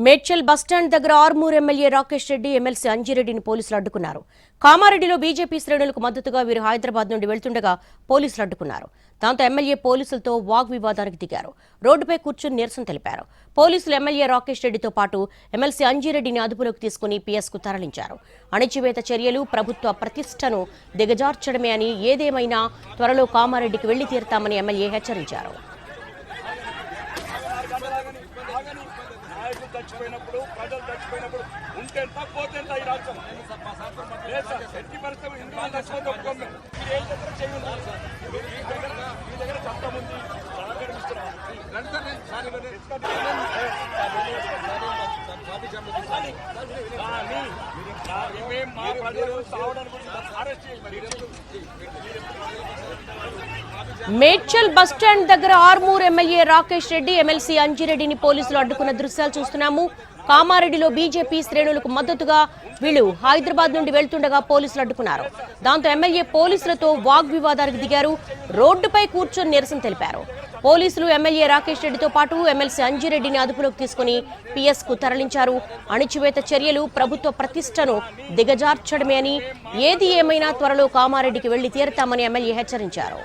Medchal bus stand దగ్గర Armoor MLA Rakesh Reddy MLC అంజిరెడ్డిని పోలీసులు అడ్డుకున్నారు. కామారెడ్డిలో బీజేపీ శ్రేణులకు మద్దతుగా వీరు హైదరాబాద్ నుండి వెళ్తుండగా పోలీసులు అడ్డుకున్నారు. దాంతో ఎమ్మెల్యే పోలీసులతో వాగ్వివాదానికి దిగారు. రోడ్డుపై కూర్చుని నిరసన తెలిపారు. పోలీసులు ఎమ్మెల్యే రాకేష్ రెడ్డితో పాటు ఎమ్మెల్సీ అంజిరెడ్డిని అదుపులోకి తీసుకుని పీఎస్కు తరలించారు. అణిచివేత చర్యలు ప్రభుత్వ ప్రతిష్టను దిగజార్చడమే అని, ఏదేమైనా త్వరలో కామారెడ్డికి వెళ్లి తీరుతామని ఎమ్మెల్యే హెచ్చరించారు. నాయకులు చచ్చిపోయినప్పుడు ప్రజలు చచ్చిపోయినప్పుడు ఉంటే ఎంత పోతే ఎంత ఈ రాష్ట్రం లేదు సార్. ఎట్టి పరిస్థితులు హిందువులు చచ్చిపోతే ఒప్పుకోం మేము. మీరు ఏం చేస్తారో చేయండి. మీ దగ్గర చట్టం ఉంది, సహకరిస్తున్నాం. కానీ మేము మా ప్రజలు సావడానికి అరెస్ట్ చేయాలి. మేడ్చల్ బస్టాండ్ దగ్గర ఆర్మూర్ ఎమ్మెల్యే రాకేష్ రెడ్డి ఎమ్మెల్సీ అంజిరెడ్డిని పోలీసులు అడ్డుకున్న దృశ్యాలు చూస్తున్నాము. కామారెడ్డిలో బీజేపీ శ్రేణులకు మద్దతుగా వీళ్లు హైదరాబాద్ నుండి వెళ్తుండగా పోలీసులు అడ్డుకున్నారు. దాంతో ఎమ్మెల్యే పోలీసులతో వాగ్వివాదానికి దిగారు. రోడ్డుపై కూర్చొని నిరసన తెలిపారు. పోలీసులు ఎమ్మెల్యే రాకేష్ రెడ్డితో పాటు ఎమ్మెల్సీ అంజిరెడ్డిని అదుపులోకి తీసుకుని పీఎస్కు తరలించారు. అణిచివేత చర్యలు ప్రభుత్వ ప్రతిష్టను దిగజార్చడమే అని, ఏది ఏమైనా త్వరలో కామారెడ్డికి వెళ్లి తీరుతామని ఎమ్మెల్యే హెచ్చరించారు.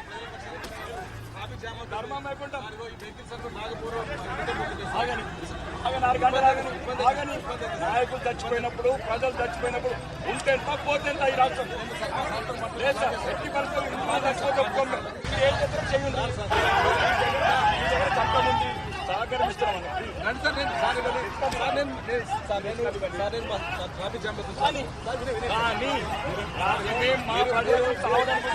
నాయకులు చచ్చిపోయినప్పుడు ప్రజలు చచ్చిపోయినప్పుడు ఉంటే ఎంత పోతే ఎంత ఈ రాష్ట్రం లేదు సార్. ఎట్టి పరిస్థితులు హిందువులు చచ్చిపోతే ఒప్పుకోం మేము. మీరు ఏం చేస్తారో చేయండి. మీ దగ్గర చట్టం ఉంది, సహకరిస్తున్నాం. కానీ మేము మా ప్రజలు సావడానికి